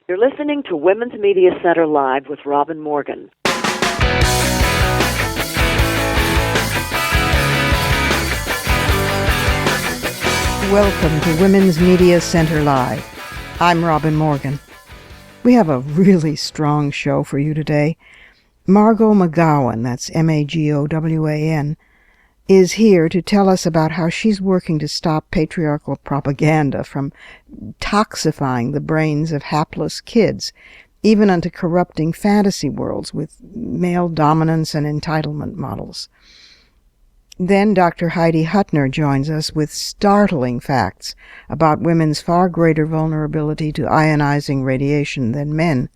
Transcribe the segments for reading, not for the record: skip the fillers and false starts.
You're listening to Women's Media Center Live with Robin Morgan. Welcome to Women's Media Center Live. I'm Robin Morgan. We have a really strong show for you today. Margot Magowan, that's Magowan, is here to tell us about how she's working to stop patriarchal propaganda from toxifying the brains of hapless kids, even unto corrupting fantasy worlds with male dominance and entitlement models. Then Dr. Heidi Hutner joins us with startling facts about women's far greater vulnerability to ionizing radiation than men,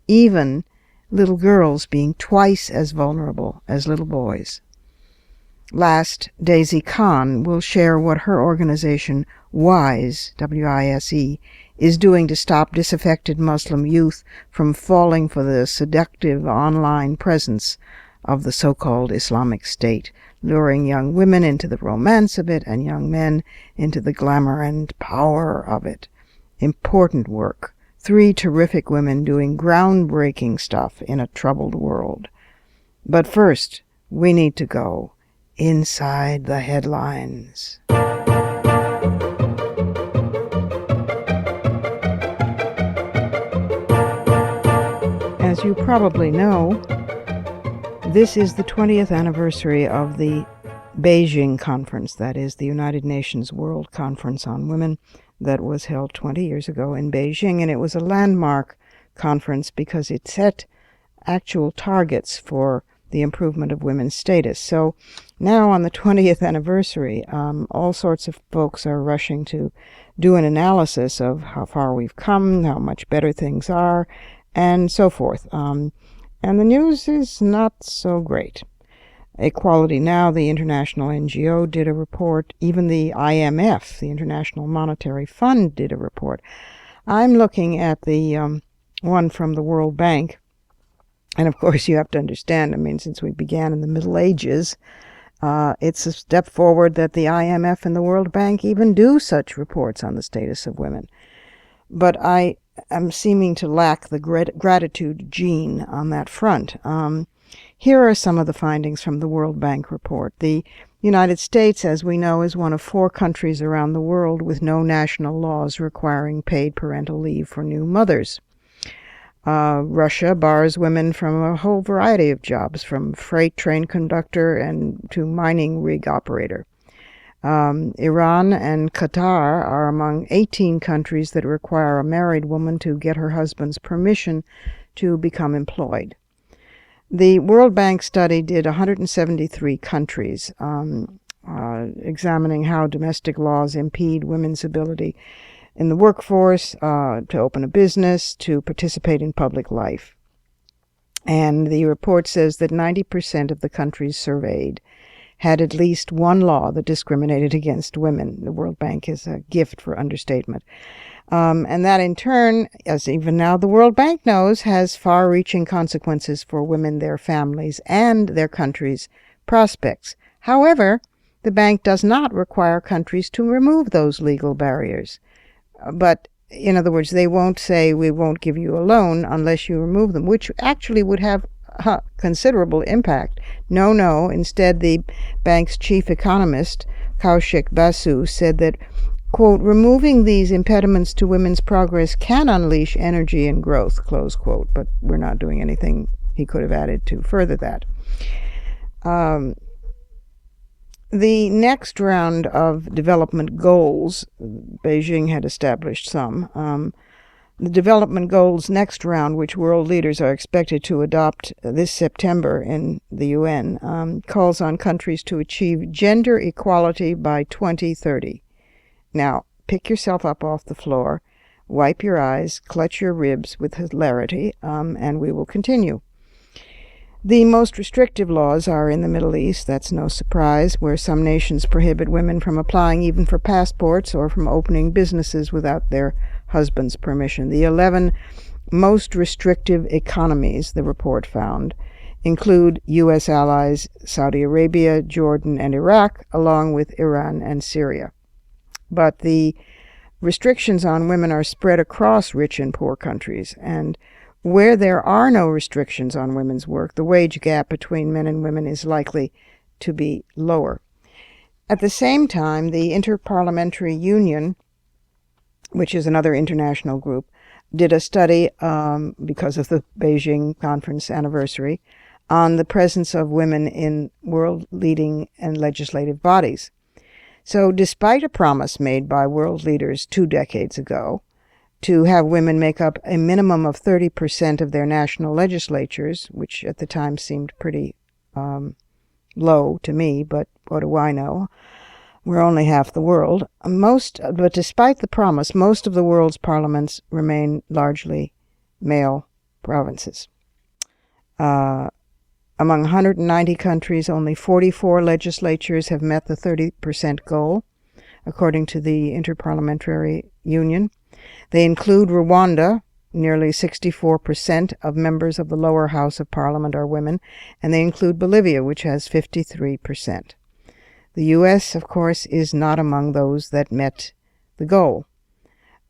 even little girls being twice as vulnerable as little boys. Last, Daisy Khan will share what her organization, WISE, W-I-S-E, is doing to stop disaffected Muslim youth from falling for the seductive online presence of the so-called Islamic State, luring young women into the romance of it and young men into the glamour and power of it. Important work. 3 terrific women doing groundbreaking stuff in a troubled world. But first, we need to go inside the headlines. As you probably know, this is the 20th anniversary of the Beijing Conference, that is the United Nations World Conference on Women that was held 20 years ago in Beijing, and it was a landmark conference because it set actual targets for the improvement of women's status. So now on the 20th anniversary, all sorts of folks are rushing to do an analysis of how far we've come, how much better things are, and so forth. And the news is not so great. Equality Now, the international NGO, did a report. Even the IMF, the International Monetary Fund, did a report. I'm looking at the one from the World Bank. And of course, you have to understand, since we began in the Middle Ages, it's a step forward that the IMF and the World Bank even do such reports on the status of women. But I am seeming to lack the gratitude gene on that front. Here are some of the findings from the World Bank report. The United States, as we know, is one of 4 countries around the world with no national laws requiring paid parental leave for new mothers. Russia bars women from a whole variety of jobs, from freight train conductor and to mining rig operator. Iran and Qatar are among 18 countries that require a married woman to get her husband's permission to become employed. The World Bank study did 173 countries, examining how domestic laws impede women's ability in the workforce, to open a business, to participate in public life. And the report says that 90% of the countries surveyed had at least one law that discriminated against women. The World Bank is a gift for understatement. And that in turn, as even now the World Bank knows, has far-reaching consequences for women, their families, and their countries' prospects. However, the bank does not require countries to remove those legal barriers. But, in other words, they won't say, we won't give you a loan unless you remove them, which actually would have considerable impact. No. Instead, the bank's chief economist, Kaushik Basu, said that, quote, removing these impediments to women's progress can unleash energy and growth, close quote. But we're not doing anything he could have added to further that. The next round of development goals, Beijing had established some. The development goals next round, which world leaders are expected to adopt this September in the UN, calls on countries to achieve gender equality by 2030. Now, pick yourself up off the floor, wipe your eyes, clutch your ribs with hilarity, and we will continue. The most restrictive laws are in the Middle East, that's no surprise, where some nations prohibit women from applying even for passports or from opening businesses without their husband's permission. The 11 most restrictive economies, the report found, include U.S. allies Saudi Arabia, Jordan, and Iraq, along with Iran and Syria. But the restrictions on women are spread across rich and poor countries, and where there are no restrictions on women's work, the wage gap between men and women is likely to be lower. At the same time, the Interparliamentary Union, which is another international group, did a study because of the Beijing conference anniversary on the presence of women in world leading and legislative bodies. So despite a promise made by world leaders 2 decades ago to have women make up a minimum of 30% of their national legislatures, which at the time seemed pretty low to me, but what do I know? We're only half the world. But despite the promise, most of the world's parliaments remain largely male provinces. Among 190 countries, only 44 legislatures have met the 30% goal, according to the Interparliamentary Union. They include Rwanda. Nearly 64% of members of the lower house of parliament are women, and they include Bolivia, which has 53%. The U.S., of course, is not among those that met the goal.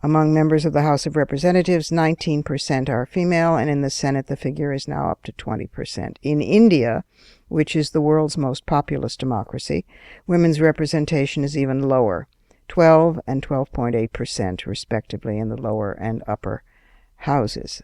Among members of the House of Representatives, 19% are female, and in the Senate, the figure is now up to 20%. In India, which is the world's most populous democracy, women's representation is even lower, 12 and 12.8%, respectively, in the lower and upper houses.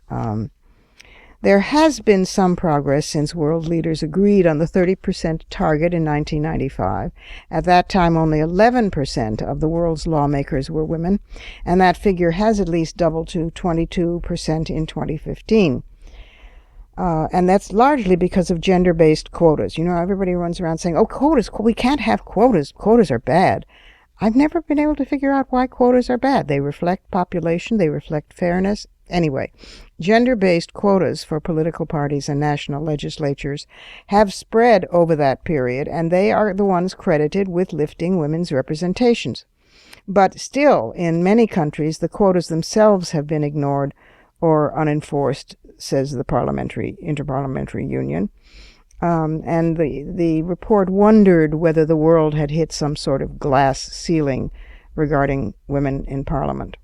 There has been some progress since world leaders agreed on the 30% target in 1995. At that time, only 11% of the world's lawmakers were women, and that figure has at least doubled to 22% in 2015. And that's largely because of gender-based quotas. You know, everybody runs around saying, oh, quotas, we can't have quotas. Quotas are bad. I've never been able to figure out why quotas are bad. They reflect population, they reflect fairness. Anyway, gender-based quotas for political parties and national legislatures have spread over that period, and they are the ones credited with lifting women's representations. But still, in many countries, the quotas themselves have been ignored or unenforced, says the Interparliamentary Union. And the report wondered whether the world had hit some sort of glass ceiling regarding women in parliament.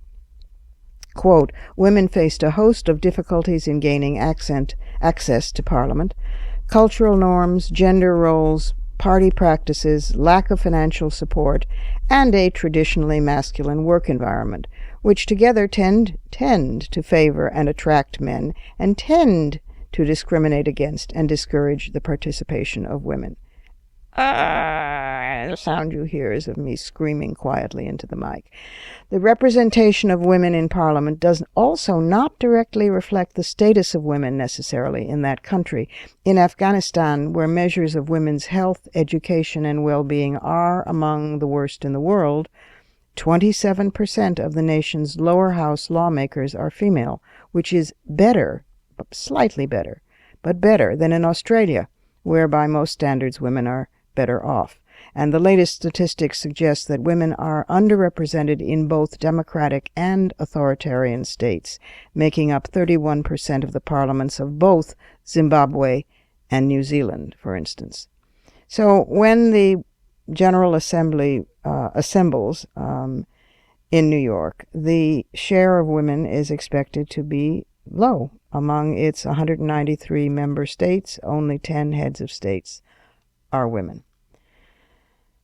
Quote, women faced a host of difficulties in gaining access to parliament. Cultural norms, gender roles, party practices, lack of financial support, and a traditionally masculine work environment, which together tend to favor and attract men and tend to discriminate against and discourage the participation of women. The sound you hear is of me screaming quietly into the mic. The representation of women in parliament does also not directly reflect the status of women necessarily in that country. In Afghanistan, where measures of women's health, education, and well-being are among the worst in the world, 27% of the nation's lower house lawmakers are female, which is better, slightly better, but better than in Australia, where by most standards women are better off. And the latest statistics suggest that women are underrepresented in both democratic and authoritarian states, making up 31% of the parliaments of both Zimbabwe and New Zealand, for instance. So when the General Assembly assembles in New York, the share of women is expected to be low. Among its 193 member states, only 10 heads of states are women.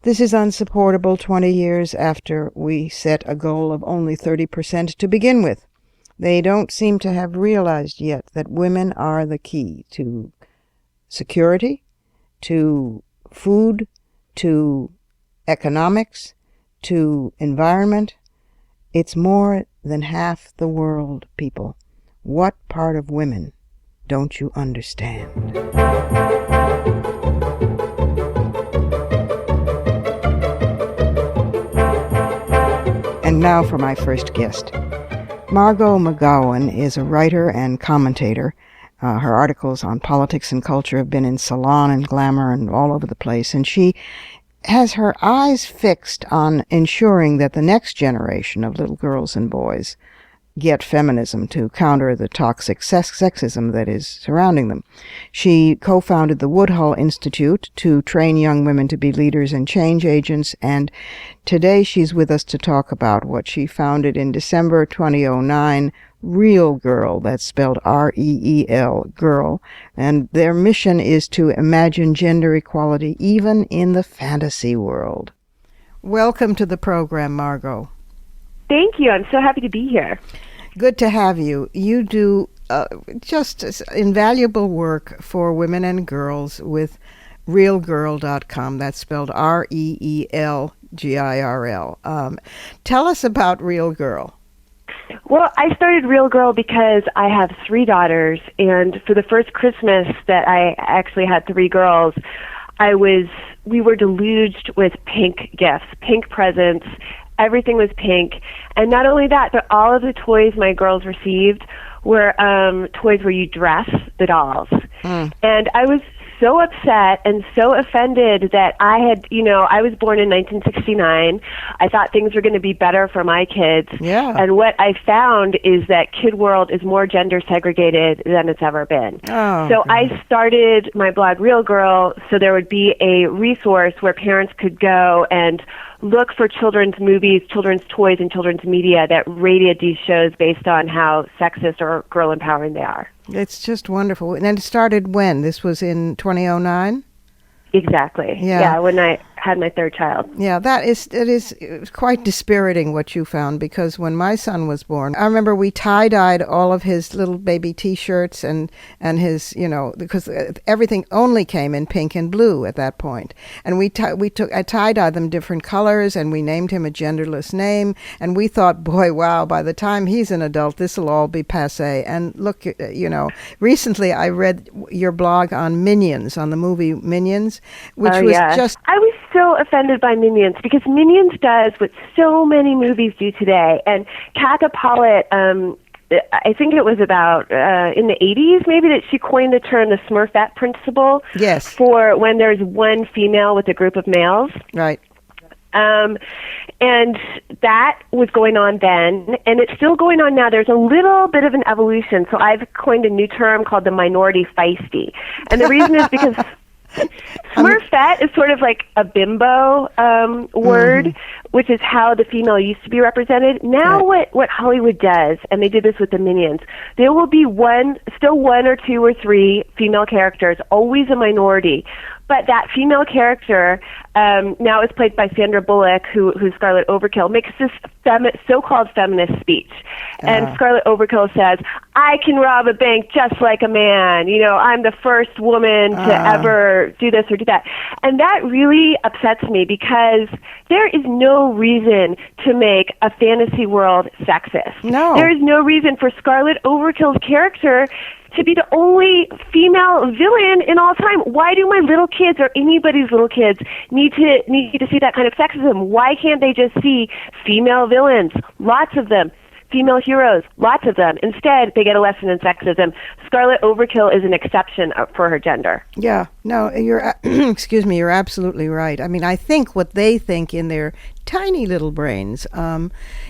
This is unsupportable 20 years after we set a goal of only 30% to begin with. They don't seem to have realized yet that women are the key to security, to food, to economics, to environment. It's more than half the world, people. What part of women don't you understand? And now for my first guest. Margot Magowan is a writer and commentator. Her articles on politics and culture have been in Salon and Glamour and all over the place, and she has her eyes fixed on ensuring that the next generation of little girls and boys get feminism, to counter the toxic sexism that is surrounding them. She co-founded the Woodhull Institute to train young women to be leaders and change agents, and today she's with us to talk about what she founded in December 2009, Real Girl, that's spelled R-E-E-L, Girl, and their mission is to imagine gender equality even in the fantasy world. Welcome to the program, Margot. Thank you. I'm so happy to be here. Good to have you. You do just invaluable work for women and girls with realgirl.com. That's spelled R-E-E-L-G-I-R-L. Tell us about Real Girl. Well, I started Real Girl because I have 3 daughters, and for the first Christmas that I actually had 3 girls, we were deluged with pink gifts, pink presents. Everything was pink. And not only that, but all of the toys my girls received were toys where you dress the dolls. And I was so upset and so offended that I was born in 1969. I thought things were going to be better for my kids. Yeah. And what I found is that Kid World is more gender segregated than it's ever been. Oh, so okay. I started my blog Real Girl so there would be a resource where parents could go and look for children's movies, children's toys, and children's media that rated these shows based on how sexist or girl empowering they are. It's just wonderful. And it started when? This was in 2009? Exactly. Yeah, when I had my 3rd child. Yeah, it is quite dispiriting what you found, because when my son was born, I remember we tie-dyed all of his little baby T-shirts and his, because everything only came in pink and blue at that point. And I tie-dyed them different colors, and we named him a genderless name, and we thought, boy, wow, by the time he's an adult, this will all be passé. And look, recently I read your blog on Minions, on the movie Minions, which was just... I was so offended by Minions because Minions does what so many movies do today. And Katha Pollitt, I think it was about in the 80s maybe that she coined the term the Smurfette principle. Yes. For when there's one female with a group of males. Right. And that was going on then, and it's still going on now. There's a little bit of an evolution. So I've coined a new term called the minority feisty. And the reason is because Smurfette is sort of like a bimbo word, which is how the female used to be represented. Now what Hollywood does, and they did this with the Minions, there will be still one or 2 or 3 female characters, always a minority. But that female character now is played by Sandra Bullock, who's Scarlet Overkill, makes this so-called feminist speech. And Scarlet Overkill says, I can rob a bank just like a man. I'm the first woman to ever do this or do that. And that really upsets me because there is no reason to make a fantasy world sexist. No. There is no reason for Scarlet Overkill's character to be the only female villain in all time. Why do my little kids or anybody's little kids need to see that kind of sexism? Why can't they just see female villains, lots of them, female heroes, lots of them? Instead, they get a lesson in sexism. Scarlet Overkill is an exception for her gender. Yeah, no, you're you're absolutely right. I mean, I think what they think in their tiny little brains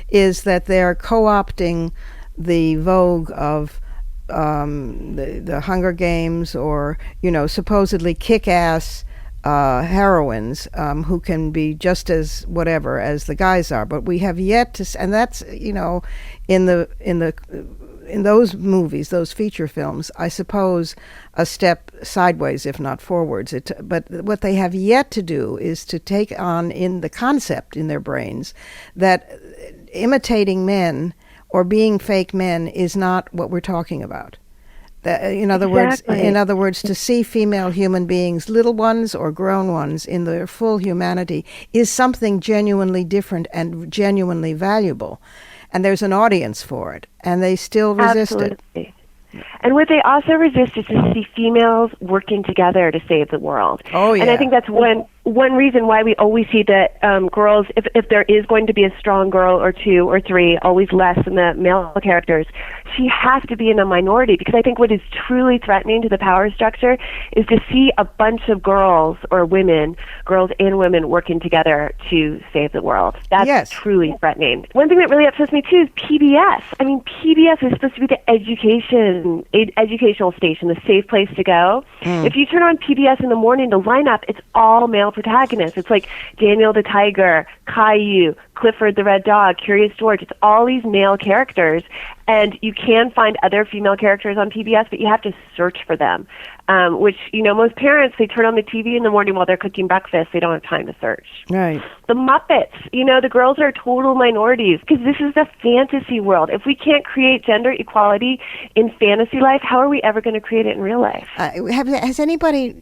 is that they're co-opting the vogue of the Hunger Games, or supposedly kick-ass heroines who can be just as whatever as the guys are. But we have yet to, and that's in those movies, those feature films, I suppose a step sideways, if not forwards. But what they have yet to do is to take on in the concept in their brains that imitating men or being fake men is not what we're talking about. In other words, to see female human beings, little ones or grown ones, in their full humanity is something genuinely different and genuinely valuable. And there's an audience for it, and they still resist it. And what they also resist is to see females working together to save the world. Oh, yeah. And I think that's one one reason why we always see that girls, if there is going to be a strong girl or two or three, always less than the male characters, she has to be in a minority, because I think what is truly threatening to the power structure is to see a bunch of girls or women, girls and women, working together to save the world. That's truly threatening. One thing that really upsets me too is PBS. I mean, PBS is supposed to be the educational station, the safe place to go. If you turn on PBS in the morning, the lineup, it's all male protagonists. It's like Daniel the Tiger, Caillou, Clifford the Red Dog, Curious George. It's all these male characters, and you can find other female characters on PBS, but you have to search for them, which, most parents, they turn on the TV in the morning while they're cooking breakfast. They don't have time to search. Right. The Muppets, the girls are total minorities, because this is the fantasy world. If we can't create gender equality in fantasy life, how are we ever going to create it in real life? Has anybody,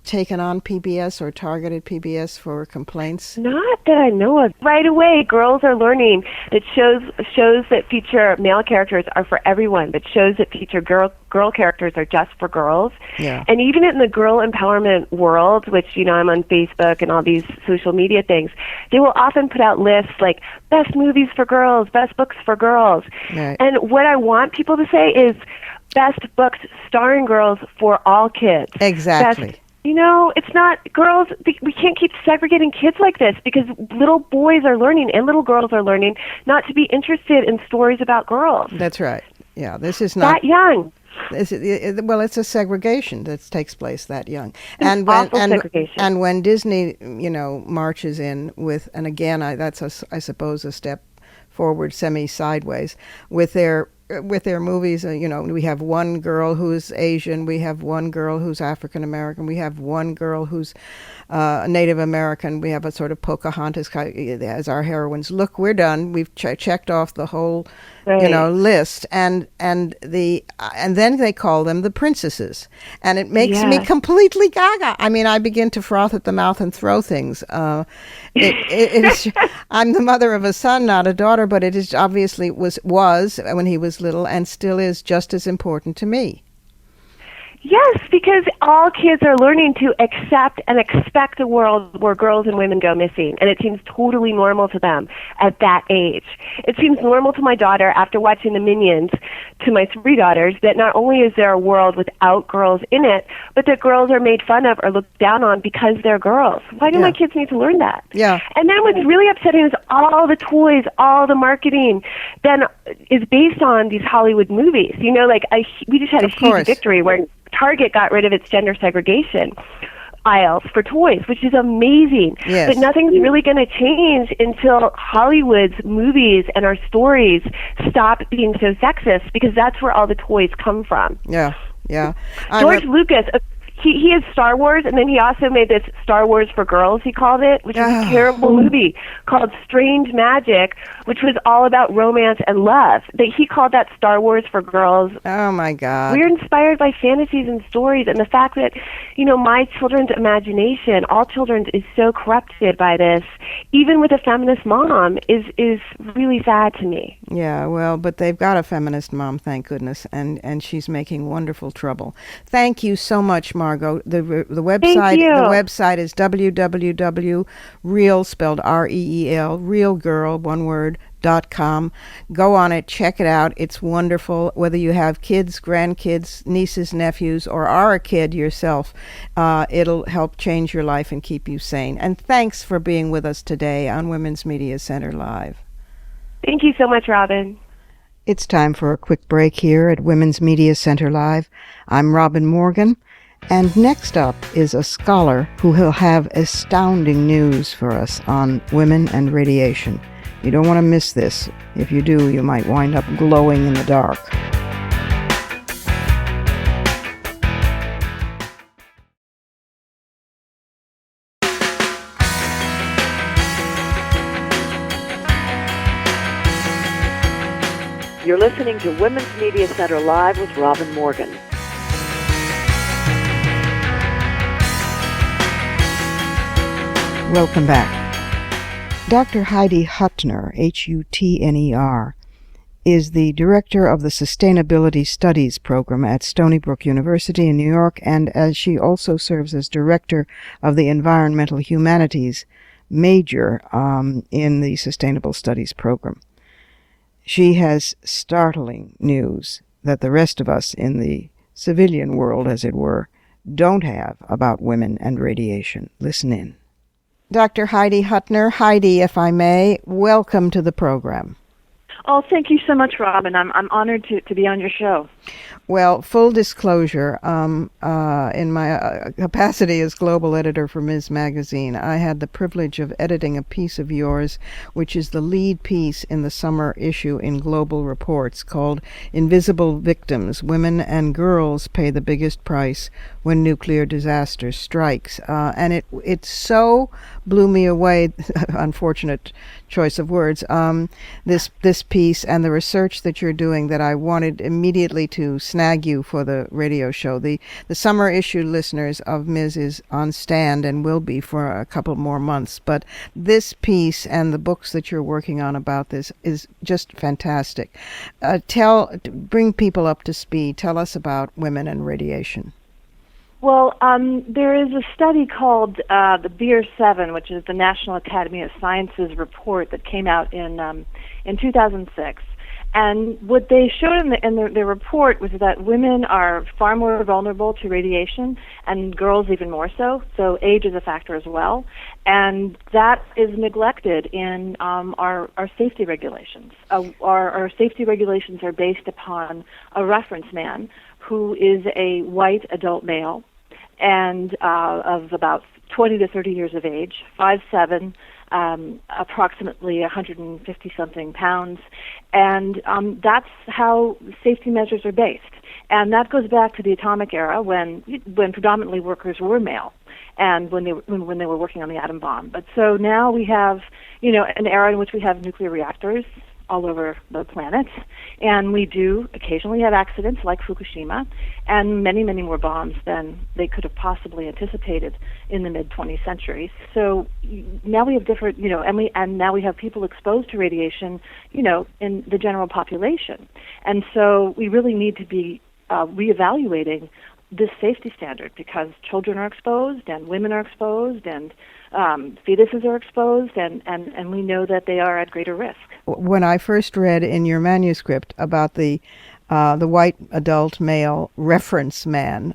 taken on PBS or targeted PBS for complaints? Not that I know of. Right away, girls are learning that shows that feature male characters are for everyone, but shows that feature girl characters are just for girls. Yeah. And even in the girl empowerment world, which, I'm on Facebook and all these social media things, they will often put out lists like best movies for girls, best books for girls. Right. And what I want people to say is best books starring girls for all kids. Exactly. It's not girls. We can't keep segregating kids like this, because little boys are learning and little girls are learning not to be interested in stories about girls. That's right. Yeah, this is not that young. It's a segregation that takes place that young. Segregation. And when Disney, marches in with, and again, that's I suppose a step forward, semi-sideways, with their movies. We have one girl who's Asian, we have one girl who's African American, we have one girl who's Native American, we have a sort of Pocahontas as our heroines. Look, we're done. We've checked off the whole, list, and then they call them the princesses, and it makes me completely gaga. I mean, I begin to froth at the mouth and throw things. I'm the mother of a son, not a daughter, but it is obviously was when he was little, and still is just as important to me. Yes, because all kids are learning to accept and expect a world where girls and women go missing, and it seems totally normal to them at that age. It seems normal to my daughter, after watching the Minions, to my three daughters, that not only is there a world without girls in it, but that girls are made fun of or looked down on because they're girls. Why do my kids need to learn that? Yeah. And then what's really upsetting is all the toys, all the marketing then is based on these Hollywood movies. We just had a huge victory where Target got rid of its gender segregation aisles for toys, which is amazing. Yes. But nothing's really going to change until Hollywood's movies and our stories stop being so sexist, because that's where all the toys come from. Yeah. George Lucas, he had Star Wars, and then he also made this Star Wars for Girls, he called it, which is a terrible movie called Strange Magic, which was all about romance and love. He called that Star Wars for Girls. Oh, my God. We're inspired by fantasies and stories, and the fact that, my children's imagination, all children's, is so corrupted by this, even with a feminist mom, is really sad to me. Yeah, well, but they've got a feminist mom, thank goodness, and she's making wonderful trouble. Thank you so much, Margot. The website is www.real, spelled REEL, realgirl, one word, .com. Go on it, check it out. It's wonderful. Whether you have kids, grandkids, nieces, nephews, or are a kid yourself, it'll help change your life and keep you sane. And thanks for being with us today on Women's Media Center Live. Thank you so much, Robin. It's time for a quick break here at Women's Media Center Live. I'm Robin Morgan, and next up is a scholar who will have astounding news for us on women and radiation. You don't want to miss this. If you do, you might wind up glowing in the dark. You're listening to Women's Media Center Live with Robin Morgan. Welcome back. Dr. Heidi Hutner, Hutner, is the director of the Sustainability Studies program at Stony Brook University in New York, and as she also serves as director of the Environmental Humanities major in the Sustainable Studies program. She has startling news that the rest of us in the civilian world, as it were, don't have about women and radiation. Listen in. Dr. Heidi Hutner. Heidi, if I may, welcome to the program. Oh, thank you so much, Robin. I'm honored to be on your show. Well, full disclosure, in my capacity as global editor for Ms. Magazine, I had the privilege of editing a piece of yours, which is the lead piece in the summer issue in Global Reports, called Invisible Victims, Women and Girls Pay the Biggest Price When Nuclear Disaster Strikes. And it so blew me away, unfortunate choice of words, this piece and the research that you're doing, that I wanted immediately to snag you for the radio show. The summer issue, listeners, of Ms. is on stand and will be for a couple more months. But this piece and the books that you're working on about this is just fantastic. Bring people up to speed. Tell us about women and radiation. Well, there is a study called the BEER-7, which is the National Academy of Sciences report that came out in 2006. And what they showed in their report was that women are far more vulnerable to radiation, and girls even more so. So age is a factor as well, and that is neglected in our safety regulations. Our safety regulations are based upon a reference man who is a white adult male and of about 20 to 30 years of age, 5'7", approximately 150-something pounds, and that's how safety measures are based. And that goes back to the atomic era when predominantly workers were male, and when they were working on the atom bomb. But so now we have, an era in which we have nuclear reactors all over the planet, and we do occasionally have accidents like Fukushima, and many, many more bombs than they could have possibly anticipated in the mid-20th century. So now we have different, and now we have people exposed to radiation, in the general population, and so we really need to be reevaluating this safety standard, because children are exposed and women are exposed and fetuses are exposed, and we know that they are at greater risk. When I first read in your manuscript about the white adult male reference man,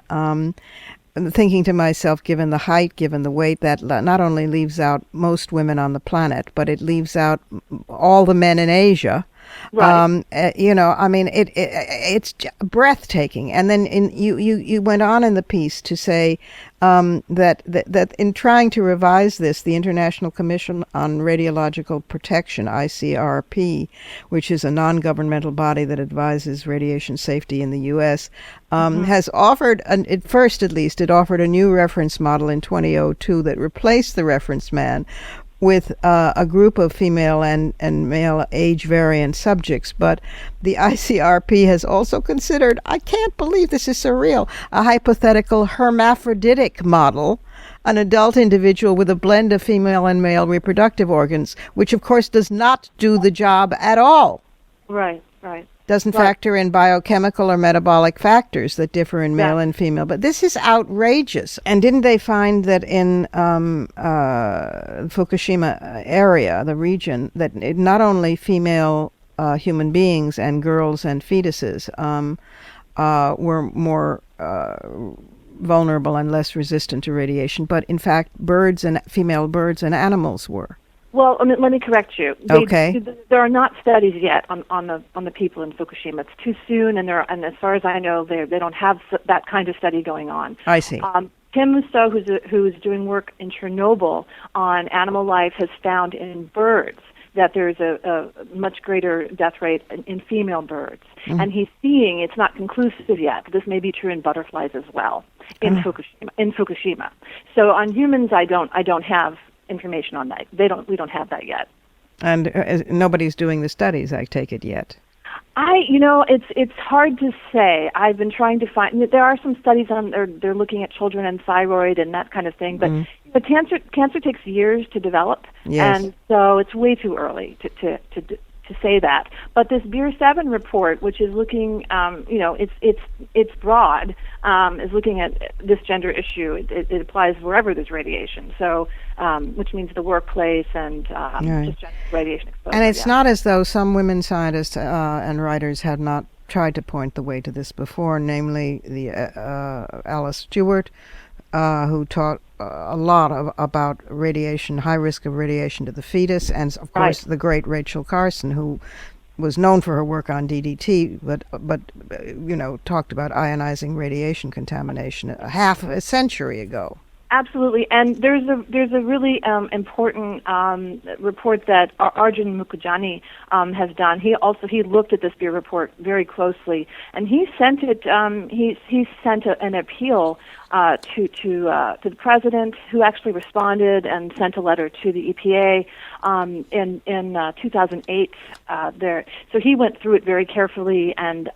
thinking to myself, given the height, given the weight, that not only leaves out most women on the planet, but it leaves out all the men in Asia. Right. It's breathtaking. And then you went on in the piece to say that in trying to revise this, the International Commission on Radiological Protection, ICRP, which is a non-governmental body that advises radiation safety in the U.S., has offered, at first at least, it offered a new reference model in 2002 that replaced the reference man with a group of female and male age variant subjects. But the ICRP has also considered, I can't believe this is surreal, a hypothetical hermaphroditic model, an adult individual with a blend of female and male reproductive organs, which of course does not do the job at all. Right. Doesn't factor in biochemical or metabolic factors that differ in male and female. But this is outrageous. And didn't they find that in Fukushima area, the region, that not only female human beings and girls and fetuses were more vulnerable and less resistant to radiation, but in fact female birds and animals were? Well, let me correct you. Okay. There are not studies yet on the people in Fukushima. It's too soon, and as far as I know, they don't have that kind of study going on. I see. Tim Musso, who's doing work in Chernobyl on animal life, has found in birds that there's a much greater death rate in female birds, and he's seeing, it's not conclusive yet, but this may be true in butterflies as well in Fukushima. So on humans, I don't have information on that. We don't have that yet. And nobody's doing the studies, I take it, yet. It's hard to say. I've been trying to find. There are some studies they're looking at children and thyroid and that kind of thing, but cancer takes years to develop, yes. And so it's way too early say that. But this Beer 7 report, which is looking, it's broad, is looking at this gender issue. It applies wherever there's radiation. So, which means the workplace and just general radiation exposure. And it's not as though some women scientists and writers had not tried to point the way to this before, namely the Alice Stewart, who taught a lot about radiation, high risk of radiation to the fetus, and of course the great Rachel Carson, who was known for her work on DDT, but talked about ionizing radiation contamination half a century ago. Absolutely, and there's a really important report that Arjun Mukhujani has done. He looked at this Beer report very closely, and he sent it. He sent an appeal to the president, who actually responded and sent a letter to the EPA in 2008. So he went through it very carefully and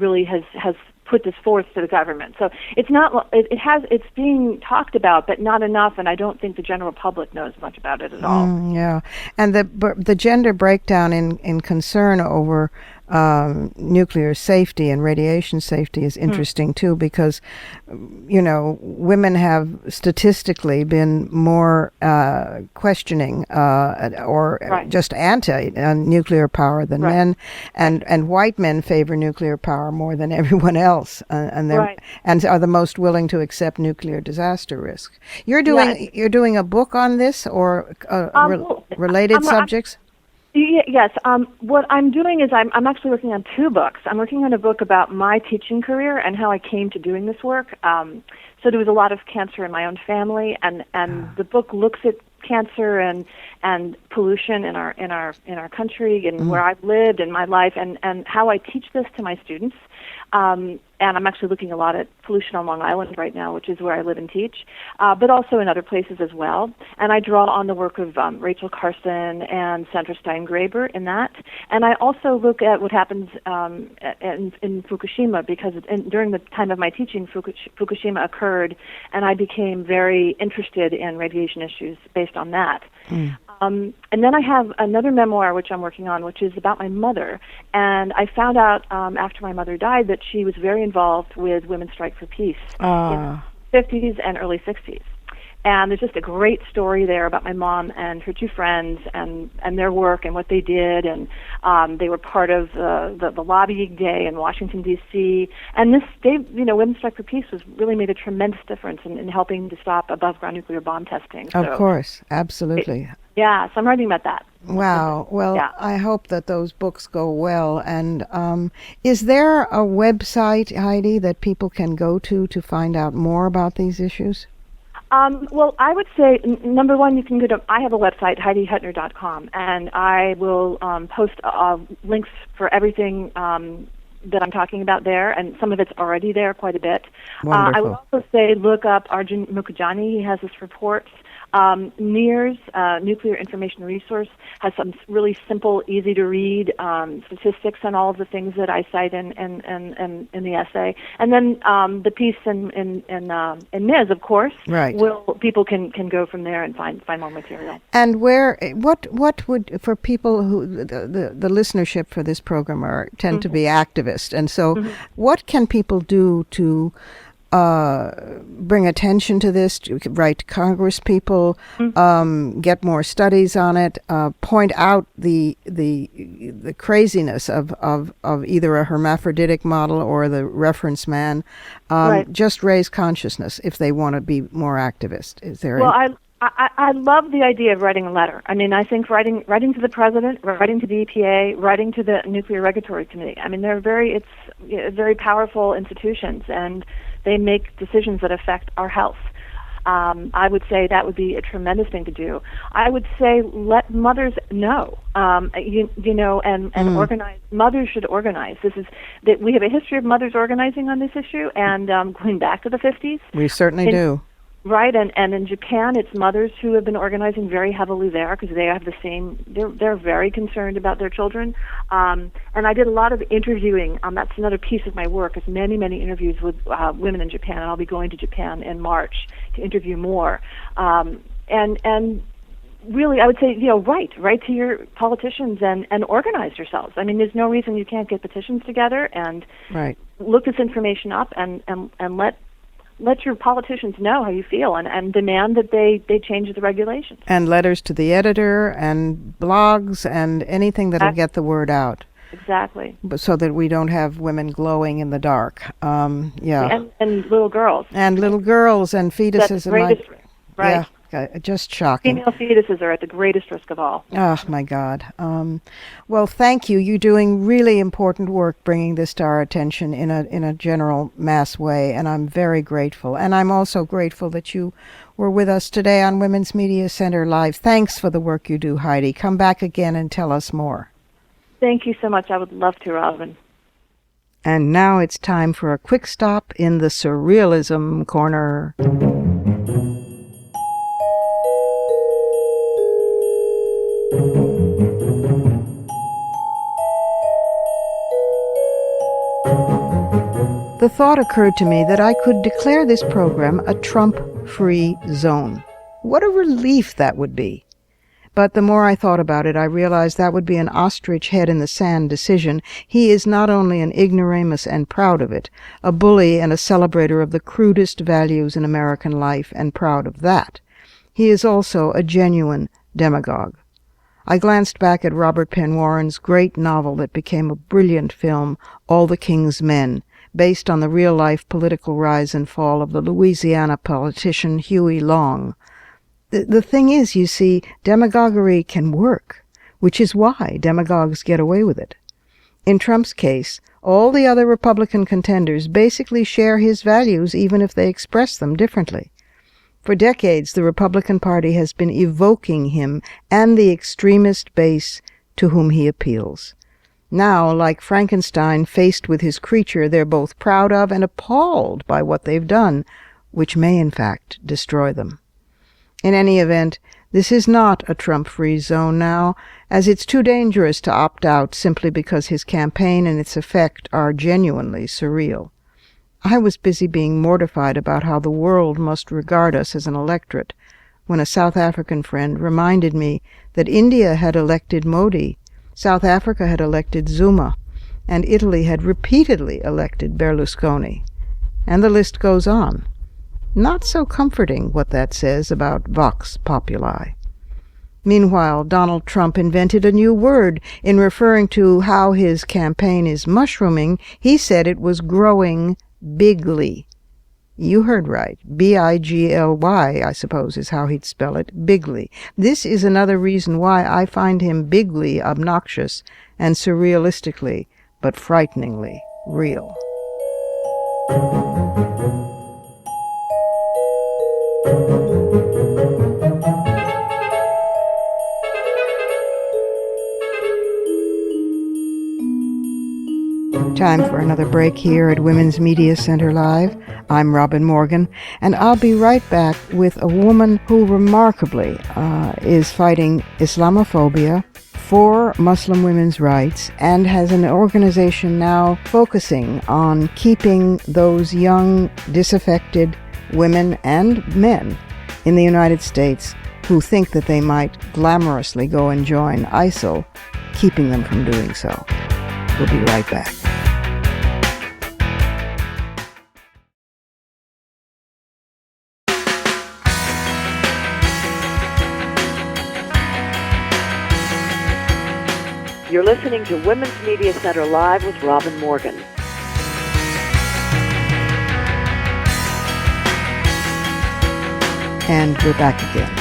really has put this forth to the government. So it's being talked about, but not enough, and I don't think the general public knows much about it at all. Yeah, and the gender breakdown in concern over nuclear safety and radiation safety is interesting too, because women have statistically been more questioning or just anti nuclear power than men, and white men favor nuclear power more than everyone else, and are the most willing to accept nuclear disaster risk. You're doing a book on this or related subjects? Yes. What I'm doing is I'm actually working on two books. I'm working on a book about my teaching career and how I came to doing this work. So there was a lot of cancer in my own family, and the book looks at cancer and pollution in our country and where I've lived in my life, and how I teach this to my students. And I'm actually looking a lot at pollution on Long Island right now, which is where I live and teach, but also in other places as well. And I draw on the work of Rachel Carson and Sandra Stein-Graber in that. And I also look at what happens in Fukushima, because during the time of my teaching, Fukushima occurred, and I became very interested in radiation issues based on that. And then I have another memoir which I'm working on, which is about my mother. And I found out after my mother died that she was very involved with Women's Strike for Peace in the 50s and early 60s. And there's just a great story there about my mom and her two friends and their work and what they did. And they were part of the lobbying day in Washington, D.C. And this day, Women's Strike for Peace really made a tremendous difference in helping to stop above-ground nuclear bomb testing. Of course, absolutely. So I'm writing about that. Wow. Well, I hope that those books go well. And is there a website, Heidi, that people can go to find out more about these issues? Well, I would say, number one, you can go to, I have a website, HeidiHutner.com, and I will post links for everything that I'm talking about there, and some of it's already there quite a bit. I would also say look up Arjun Mukhujani. He has this report. NIRS, Nuclear Information Resource, has some really simple, easy-to-read statistics on all of the things that I cite in the essay. And then the piece in NIS, of course, people can go from there and find more material. And what would, for people who, the listenership for this program tend to be activists, and so what can people do to bring attention to this, to write to Congress people, get more studies on it, point out the craziness of either a hermaphroditic model or the reference man, just raise consciousness if they want to be more activist. Is there? Well, I love the idea of writing a letter. I mean, I think writing to the president, writing to the EPA, writing to the Nuclear Regulatory Committee. I mean, they're very powerful institutions, and they make decisions that affect our health. I would say that would be a tremendous thing to do. I would say let mothers know, and organize. Mothers should organize. We have a history of mothers organizing on this issue, and going back to the 50s. We certainly do. Right, and in Japan, it's mothers who have been organizing very heavily there because they have the same. They're very concerned about their children, and I did a lot of interviewing. That's another piece of my work. Is many interviews with women in Japan, and I'll be going to Japan in March to interview more. And really, I would say, write to your politicians and organize yourselves. I mean, there's no reason you can't get petitions together and look this information up and let your politicians know how you feel and demand that they change the regulations. And letters to the editor and blogs and anything that'll get the word out. Exactly. So that we don't have women glowing in the dark. And little girls. And little girls and fetuses. Right. Yeah, just shocking. Female fetuses are at the greatest risk of all. Oh, my God. Well, thank you. You're doing really important work bringing this to our attention in a general mass way, and I'm very grateful. And I'm also grateful that you were with us today on Women's Media Center Live. Thanks for the work you do, Heidi. Come back again and tell us more. Thank you so much. I would love to, Robin. And now it's time for a quick stop in the Surrealism Corner. The thought occurred to me that I could declare this program a Trump-free zone. What a relief that would be. But the more I thought about it, I realized that would be an ostrich head in the sand decision. He is not only an ignoramus and proud of it, a bully and a celebrator of the crudest values in American life, and proud of that. He is also a genuine demagogue. I glanced back at Robert Penn Warren's great novel that became a brilliant film, All the King's Men, based on the real-life political rise and fall of the Louisiana politician Huey Long. The thing is, you see, demagoguery can work, which is why demagogues get away with it. In Trump's case, all the other Republican contenders basically share his values, even if they express them differently. For decades, the Republican Party has been evoking him and the extremist base to whom he appeals. Now, like Frankenstein faced with his creature, they're both proud of and appalled by what they've done, which may in fact destroy them. In any event, this is not a Trump-free zone now, as it's too dangerous to opt out simply because his campaign and its effect are genuinely surreal. I was busy being mortified about how the world must regard us as an electorate when a South African friend reminded me that India had elected Modi, South Africa had elected Zuma, and Italy had repeatedly elected Berlusconi. And the list goes on. Not so comforting what that says about vox populi. Meanwhile, Donald Trump invented a new word. In referring to how his campaign is mushrooming, he said it was growing bigly. You heard right. B-I-G-L-Y, I suppose, is how he'd spell it. Bigly. This is another reason why I find him bigly obnoxious and surrealistically, but frighteningly real. Time for another break here at Women's Media Center Live. I'm Robin Morgan, and I'll be right back with a woman who remarkably is fighting Islamophobia for Muslim women's rights and has an organization now focusing on keeping those young, disaffected women and men in the United States who think that they might glamorously go and join ISIL, keeping them from doing so. We'll be right back. You're listening to Women's Media Center Live with Robin Morgan. And we're back again.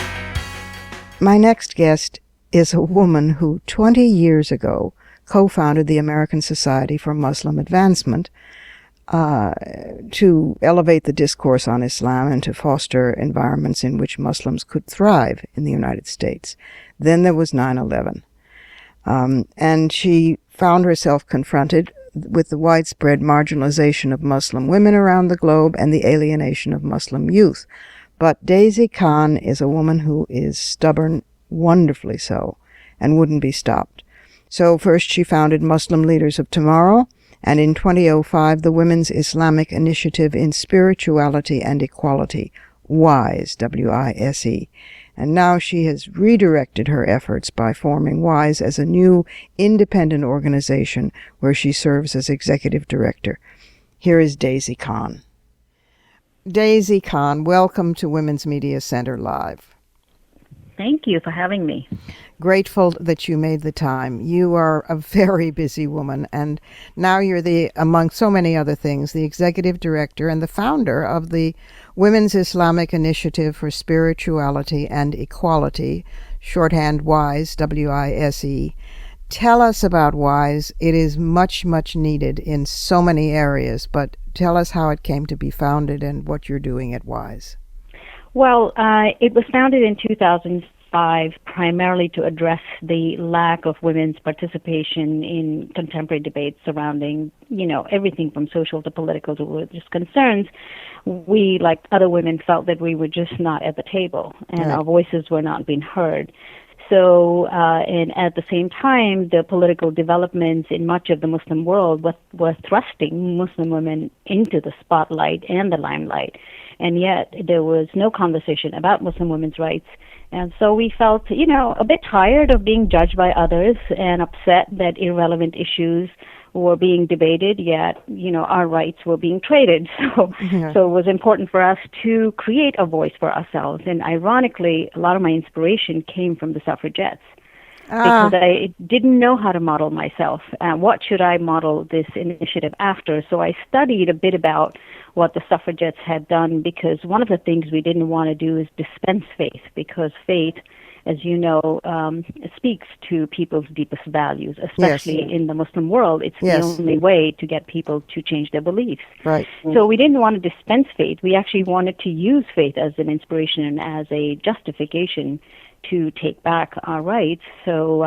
My next guest is a woman who 20 years ago co-founded the American Society for Muslim Advancement to elevate the discourse on Islam and to foster environments in which Muslims could thrive in the United States. Then there was 9/11. And she found herself confronted with the widespread marginalization of Muslim women around the globe and the alienation of Muslim youth. But Daisy Khan is a woman who is stubborn, wonderfully so, and wouldn't be stopped. So first she founded Muslim Leaders of Tomorrow, and in 2005 the Women's Islamic Initiative in Spirituality and Equality, WISE, W-I-S-E. And now she has redirected her efforts by forming WISE as a new independent organization where she serves as executive director. Here is Daisy Kahn. Daisy Kahn, welcome to Women's Media Center Live. Thank you for having me. Grateful that you made the time. You are a very busy woman, and now you're among so many other things, the executive director and the founder of the Women's Islamic Initiative for Spirituality and Equality, shorthand WISE, W-I-S-E. Tell us about WISE. It is much, much needed in so many areas, but tell us how it came to be founded and what you're doing at WISE. Well, it was founded in 2005 primarily to address the lack of women's participation in contemporary debates surrounding, everything from social to political to religious concerns. We, like other women, felt that we were just not at the table and our voices were not being heard. So, and at the same time, the political developments in much of the Muslim world were thrusting Muslim women into the spotlight and the limelight. And yet there was no conversation about Muslim women's rights. And so we felt, a bit tired of being judged by others and upset that irrelevant issues were being debated, yet, our rights were being traded. So it was important for us to create a voice for ourselves. And ironically, a lot of my inspiration came from the suffragettes. Because I didn't know how to model myself. What should I model this initiative after? So I studied a bit about what the suffragettes had done, because one of the things we didn't want to do is dispense faith, because faith, as you know, speaks to people's deepest values, especially in the Muslim world. It's the only way to get people to change their beliefs. Right. So we didn't want to dispense faith. We actually wanted to use faith as an inspiration and as a justification to take back our rights. So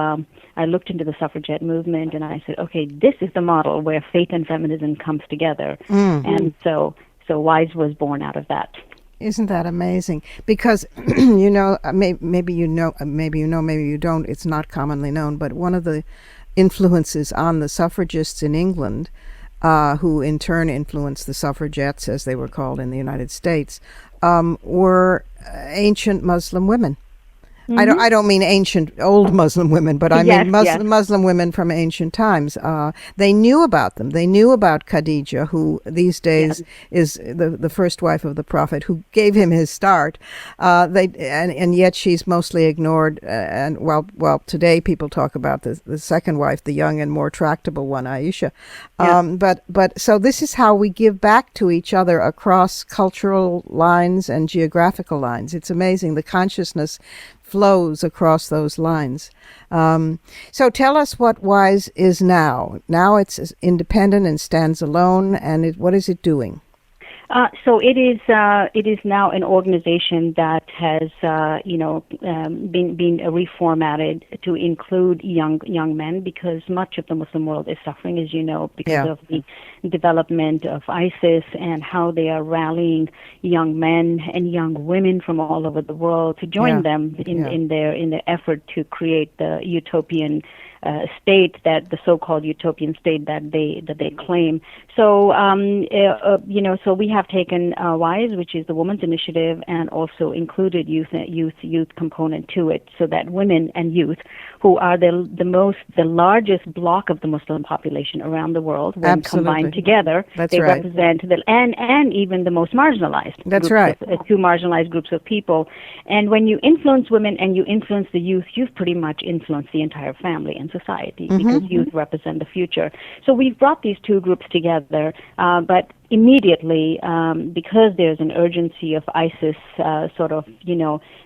I looked into the suffragette movement and I said, okay, this is the model where faith and feminism comes together. And so WISE was born out of that. Isn't that amazing? Because, maybe you know, maybe you don't, it's not commonly known, but one of the influences on the suffragists in England, who in turn influenced the suffragettes, as they were called in the United States, were ancient Muslim women. I don't mean ancient old Muslim women, but I mean Muslim women from ancient times. They knew about them. They knew about Khadija, who these days is the first wife of the Prophet, who gave him his start. And yet she's mostly ignored. And while today people talk about the second wife, the young and more tractable one, Aisha. But so this is how we give back to each other across cultural lines and geographical lines. It's amazing. The consciousness flows across those lines. So tell us what WISE is now. Now it's independent and stands alone, and what is it doing? So it is now an organization that has been reformatted to include young men, because much of the Muslim world is suffering, as you know, because of the development of ISIS and how they are rallying young men and young women from all over the world to join them in their effort to create the utopian state, that the so-called utopian state that they claim. So so we have taken WISE, which is the Women's Initiative, and also included youth component to it, so that women and youth, who are the largest block of the Muslim population around the world, when combined together, they represent and even the most marginalized. Two marginalized groups of people. And when you influence women and you influence the youth, you've pretty much influenced the entire family and society, because youth represent the future. So we've brought these two groups together, but immediately, because there's an urgency of ISIS,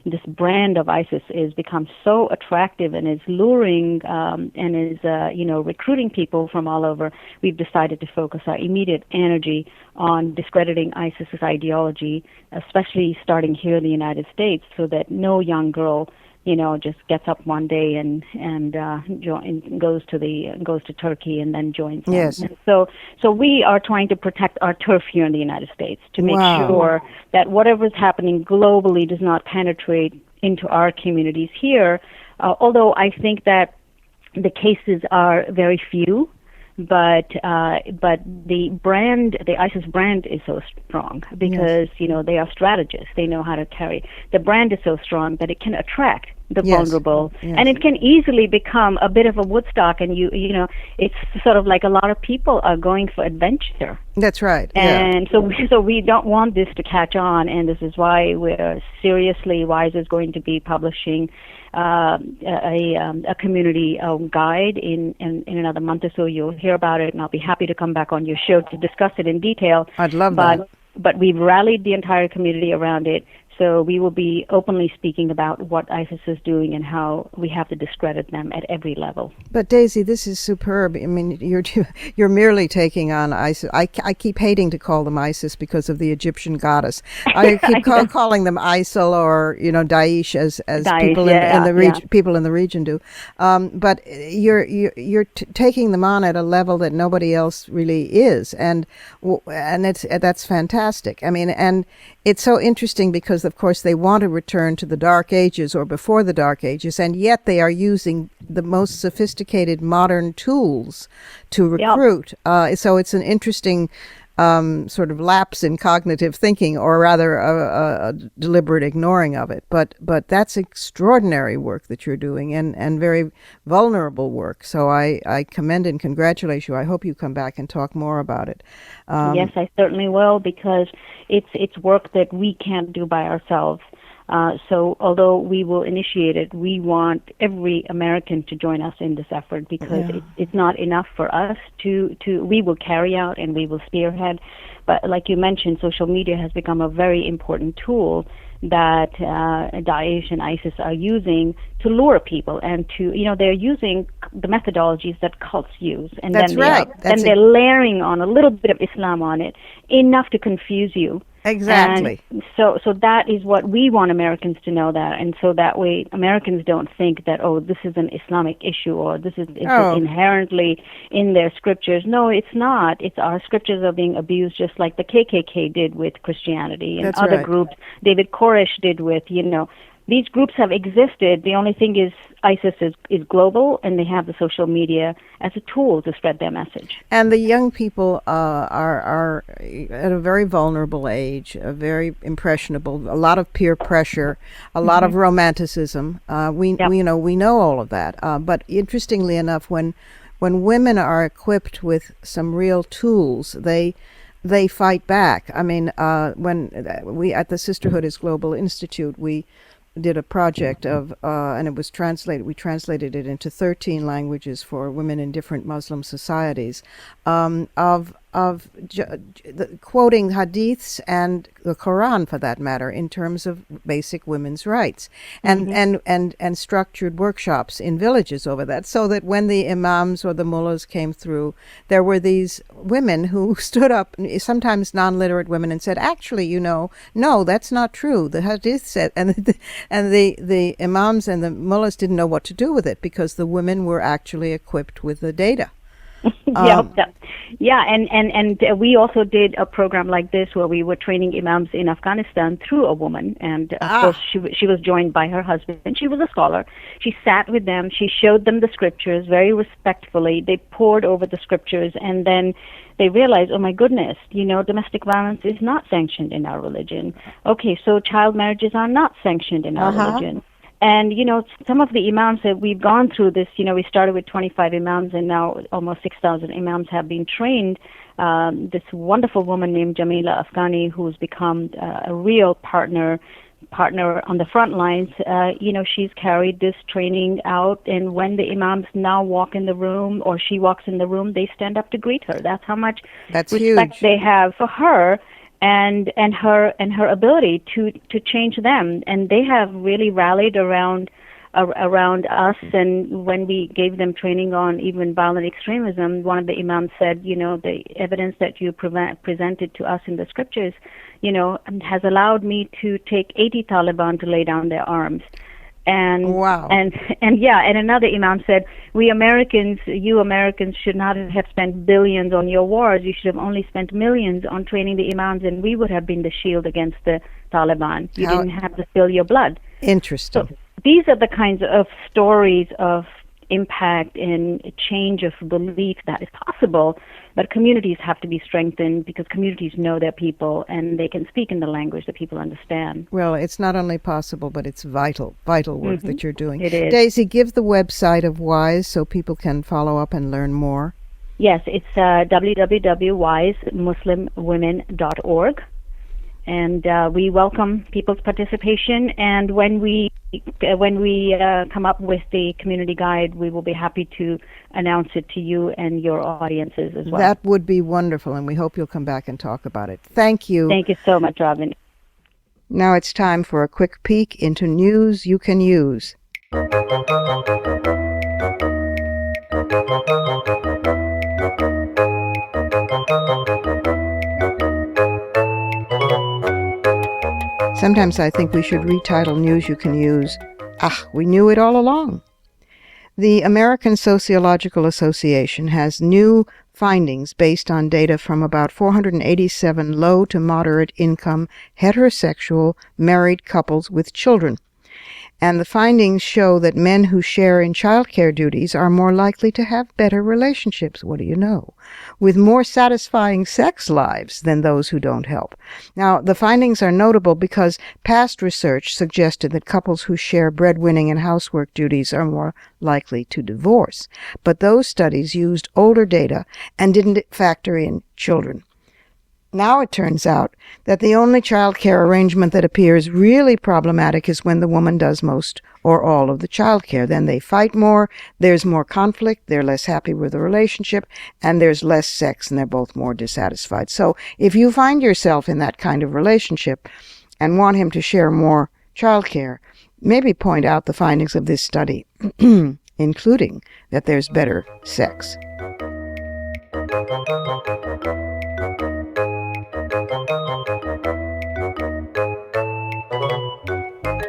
this brand of ISIS is become so attractive and is luring and is recruiting people from all over. We've decided to focus our immediate energy on discrediting ISIS's ideology, especially starting here in the United States, so that no young girl just gets up one day and goes to Turkey and then joins them. Yes. And so we are trying to protect our turf here in the United States to make sure that whatever is happening globally does not penetrate into our communities here. Although I think that the cases are very few. but the ISIS brand is so strong because they are strategists. They know how to carry. The brand is so strong that it can attract the vulnerable, and it can easily become a bit of a Woodstock. And it's sort of like a lot of people are going for adventure. That's right. And so we don't want this to catch on, and this is why we're seriously. WISE is going to be publishing a community guide in another month or so. You'll hear about it, and I'll be happy to come back on your show to discuss it in detail. I'd love that. But we've rallied the entire community around it. So we will be openly speaking about what ISIS is doing and how we have to discredit them at every level. But Daisy, this is superb. I mean, you're merely taking on ISIS. I keep hating to call them ISIS because of the Egyptian goddess. I keep calling them ISIL or Daesh as Daesh, people in the region people in the region do. But you're taking them on at a level that nobody else really is, and that's fantastic. I mean, and it's so interesting because, of course, they want to return to the Dark Ages or before the Dark Ages, and yet they are using the most sophisticated modern tools to recruit. So it's an interesting sort of lapse in cognitive thinking, or rather a deliberate ignoring of it. But that's extraordinary work that you're doing, and very vulnerable work. So I commend and congratulate you. I hope you come back and talk more about it. Yes, I certainly will, because it's work that we can't do by ourselves. So although we will initiate it, we want every American to join us in this effort, because it's not enough for us to we will carry out and we will spearhead. But like you mentioned, social media has become a very important tool that Daesh and ISIS are using to lure people, and they're using the methodologies that cults use, and then they're layering on a little bit of Islam on it, enough to confuse you. Exactly. And so that is what we want Americans to know, that, and so that way Americans don't think that, this is an Islamic issue, or this is inherently in their scriptures. No, it's not. It's our scriptures are being abused, just like the KKK did with Christianity, and other groups. David Koresh did with, these groups have existed. The only thing is ISIS is global, and they have the social media as a tool to spread their message. And the young people are at a very vulnerable age, very impressionable, a lot of peer pressure, a lot of romanticism. We know all of that. But interestingly enough, when women are equipped with some real tools, they fight back. I mean, when we at the Sisterhood is Global Institute, we did a project of, and it was translated. We translated it into 13 languages for women in different Muslim societies, quoting hadiths and the Quran, for that matter, in terms of basic women's rights, and structured workshops in villages over that, so that when the imams or the mullahs came through, there were these women who stood up, sometimes non-literate women, and said, actually, no, that's not true. The hadith said, and the imams and the mullahs didn't know what to do with it, because the women were actually equipped with the data. And we also did a program like this where we were training imams in Afghanistan through a woman, and of course she was joined by her husband, and she was a scholar. She sat with them, she showed them the scriptures very respectfully. They pored over the scriptures, and then they realized, oh my goodness, domestic violence is not sanctioned in our religion. Okay, so child marriages are not sanctioned in our religion. And, some of the imams that we've gone through this, we started with 25 imams, and now almost 6,000 imams have been trained. This wonderful woman named Jamila Afghani, who's become a real partner on the front lines, she's carried this training out, and when the imams now walk in the room, or she walks in the room, they stand up to greet her. That's how much respect they have for her. And her ability to change them, and they have really rallied around us. And when we gave them training on even violent extremism, one of the imams said, the evidence that you presented to us in the scriptures, has allowed me to take 80 Taliban to lay down their arms. And wow. And another imam said, you Americans should not have spent billions on your wars. You should have only spent millions on training the imams, and we would have been the shield against the Taliban. You didn't have to spill your blood. Interesting. So these are the kinds of stories of impact and change of belief that is possible, but communities have to be strengthened because communities know their people and they can speak in the language that people understand. Well, it's not only possible, but it's vital work that you're doing. It is. Daisy, give the website of WISE so people can follow up and learn more. Yes, it's www.wisemuslimwomen.org. And we welcome people's participation. And when we come up with the community guide, we will be happy to announce it to you and your audiences as well. That would be wonderful, and we hope you'll come back and talk about it. Thank you. Thank you so much, Robin. Now it's time for a quick peek into news you can use. Sometimes I think we should retitle News You Can Use, we knew it all along. The American Sociological Association has new findings based on data from about 487 low to moderate income heterosexual married couples with children. And the findings show that men who share in childcare duties are more likely to have better relationships, what do you know, with more satisfying sex lives than those who don't help. Now, the findings are notable because past research suggested that couples who share breadwinning and housework duties are more likely to divorce. But those studies used older data and didn't factor in children. Now it turns out that the only child care arrangement that appears really problematic is when the woman does most or all of the child care. Then they fight more, there's more conflict, they're less happy with the relationship, and there's less sex, and they're both more dissatisfied. So if you find yourself in that kind of relationship and want him to share more child care, maybe point out the findings of this study, including that there's better sex.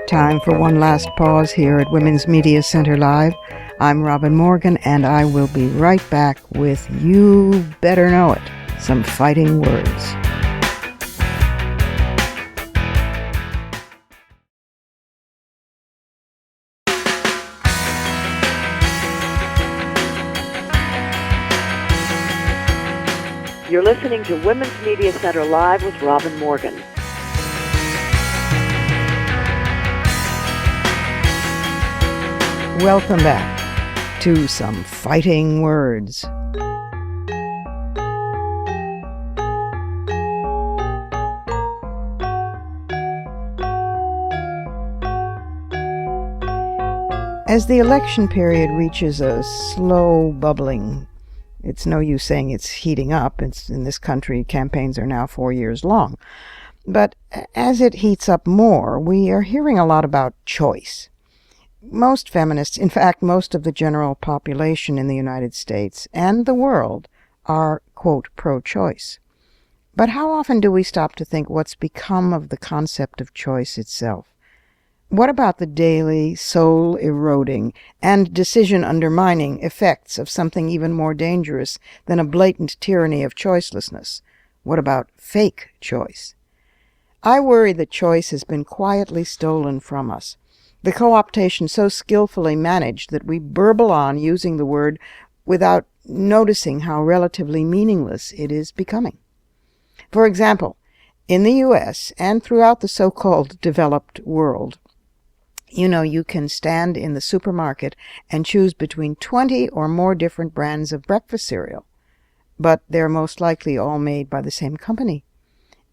Time for one last pause here at Women's Media Center Live. I'm Robin Morgan, and I will be right back with You Better Know It, some fighting words. You're listening to Women's Media Center Live with Robin Morgan. Welcome back to Some Fighting Words. As the election period reaches a slow bubbling, it's no use saying it's heating up. It's in this country, campaigns are now 4 years long. But as it heats up more, we are hearing a lot about choice. Most feminists, in fact, most of the general population in the United States and the world are, quote, pro-choice. But how often do we stop to think what's become of the concept of choice itself? What about the daily, soul-eroding and decision-undermining effects of something even more dangerous than a blatant tyranny of choicelessness? What about fake choice? I worry that choice has been quietly stolen from us. The co-optation so skillfully managed that we burble on using the word without noticing how relatively meaningless it is becoming. For example, in the U.S. and throughout the so-called developed world, you can stand in the supermarket and choose between 20 or more different brands of breakfast cereal, but they're most likely all made by the same company,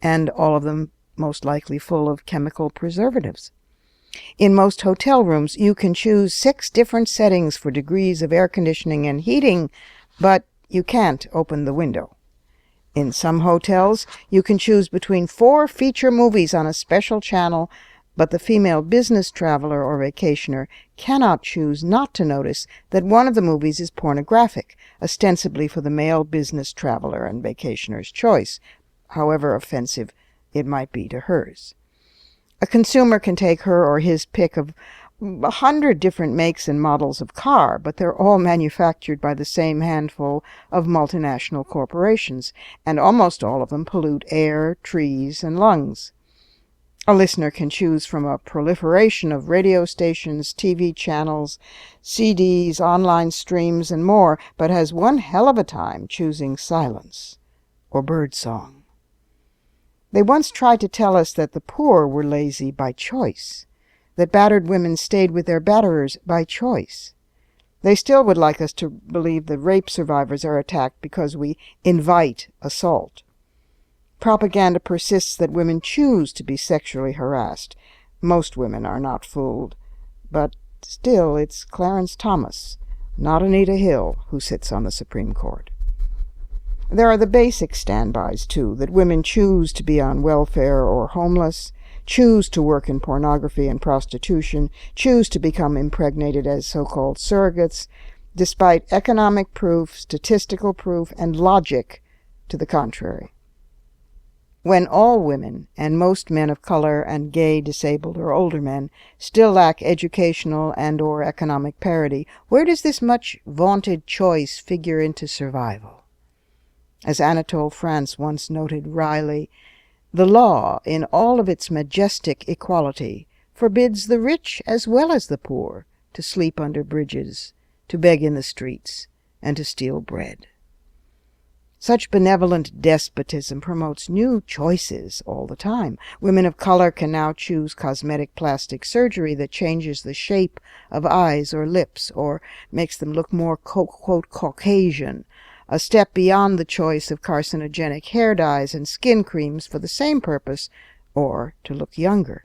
and all of them most likely full of chemical preservatives. In most hotel rooms, you can choose 6 different settings for degrees of air conditioning and heating, but you can't open the window. In some hotels, you can choose between 4 feature movies on a special channel, but the female business traveler or vacationer cannot choose not to notice that one of the movies is pornographic, ostensibly for the male business traveler and vacationer's choice, however offensive it might be to hers. A consumer can take her or his pick of 100 different makes and models of car, but they're all manufactured by the same handful of multinational corporations, and almost all of them pollute air, trees, and lungs. A listener can choose from a proliferation of radio stations, TV channels, CDs, online streams, and more, but has one hell of a time choosing silence or birdsong. They once tried to tell us that the poor were lazy by choice, that battered women stayed with their batterers by choice. They still would like us to believe that rape survivors are attacked because we invite assault. Propaganda persists that women choose to be sexually harassed. Most women are not fooled, but still it's Clarence Thomas, not Anita Hill, who sits on the Supreme Court. There are the basic standbys, too, that women choose to be on welfare or homeless, choose to work in pornography and prostitution, choose to become impregnated as so-called surrogates, despite economic proof, statistical proof, and logic to the contrary. When all women, and most men of color and gay, disabled, or older men, still lack educational and or economic parity, where does this much vaunted choice figure into survival? As Anatole France once noted wryly, the law, in all of its majestic equality, forbids the rich as well as the poor to sleep under bridges, to beg in the streets, and to steal bread. Such benevolent despotism promotes new choices all the time. Women of color can now choose cosmetic plastic surgery that changes the shape of eyes or lips or makes them look more, quote, Caucasian, a step beyond the choice of carcinogenic hair dyes and skin creams for the same purpose, or to look younger.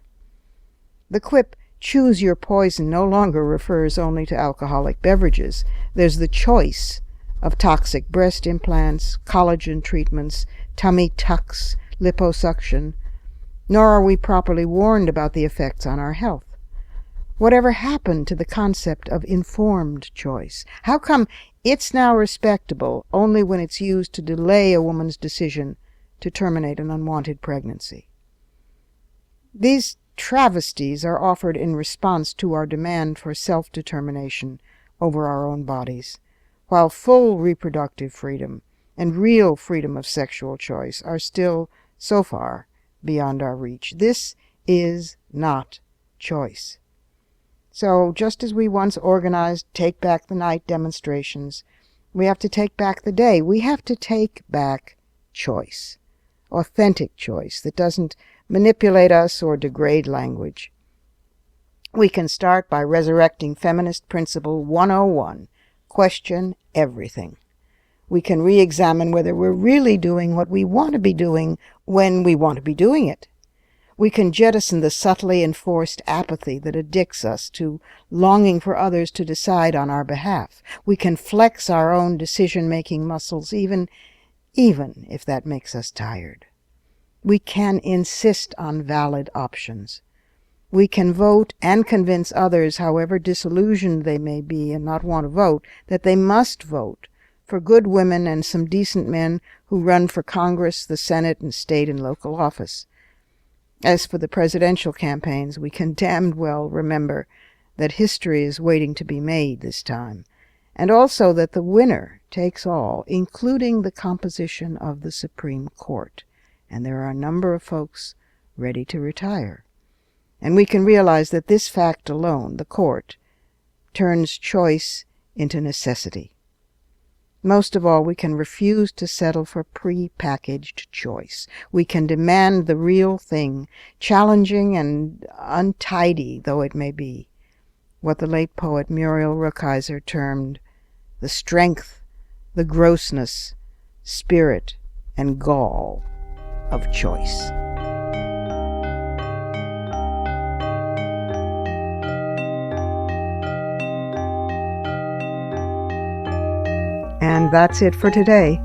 The quip, "choose your poison," no longer refers only to alcoholic beverages. There's the choice of toxic breast implants, collagen treatments, tummy tucks, liposuction, nor are we properly warned about the effects on our health. Whatever happened to the concept of informed choice? How come it's now respectable only when it's used to delay a woman's decision to terminate an unwanted pregnancy? These travesties are offered in response to our demand for self-determination over our own bodies, while full reproductive freedom and real freedom of sexual choice are still, so far, beyond our reach. This is not choice. So, just as we once organized Take Back the Night demonstrations, we have to take back the day. We have to take back choice, authentic choice that doesn't manipulate us or degrade language. We can start by resurrecting Feminist Principle 101, question everything. We can re-examine whether we're really doing what we want to be doing when we want to be doing it. We can jettison the subtly enforced apathy that addicts us to longing for others to decide on our behalf. We can flex our own decision-making muscles, even if that makes us tired. We can insist on valid options. We can vote and convince others, however disillusioned they may be and not want to vote, that they must vote for good women and some decent men who run for Congress, the Senate, and state and local office. As for the presidential campaigns, we can damned well remember that history is waiting to be made this time, and also that the winner takes all, including the composition of the Supreme Court, and there are a number of folks ready to retire. And we can realize that this fact alone, the court, turns choice into necessity. Most of all, we can refuse to settle for pre-packaged choice. We can demand the real thing, challenging and untidy though it may be, what the late poet Muriel Rukeyser termed the strength, the grossness, spirit, and gall of choice. And that's it for today.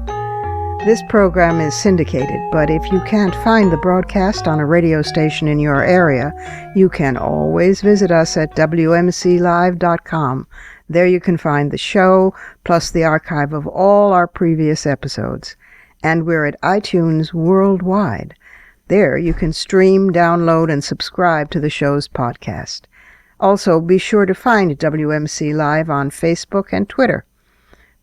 This program is syndicated, but if you can't find the broadcast on a radio station in your area, you can always visit us at WMClive.com. There you can find the show, plus the archive of all our previous episodes. And we're at iTunes worldwide. There you can stream, download, and subscribe to the show's podcast. Also, be sure to find WMC Live on Facebook and Twitter.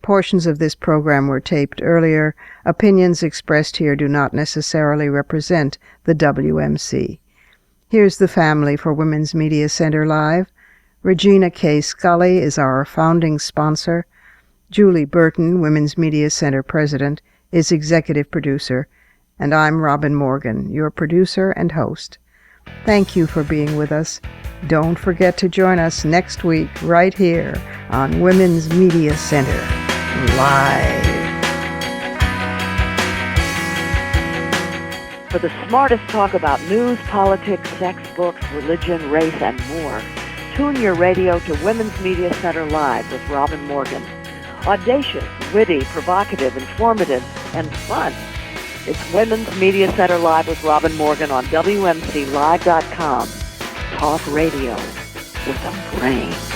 Portions of this program were taped earlier. Opinions expressed here do not necessarily represent the WMC. Here's the family for Women's Media Center Live. Regina K. Scully is our founding sponsor. Julie Burton, Women's Media Center President, is executive producer. And I'm Robin Morgan, your producer and host. Thank you for being with us. Don't forget to join us next week right here on Women's Media Center Live. For the smartest talk about news, politics, sex, books, religion, race, and more, tune your radio to Women's Media Center Live with Robin Morgan. Audacious, witty, provocative, informative, and fun. It's Women's Media Center Live with Robin Morgan on WMCLive.com. Talk radio with a brain.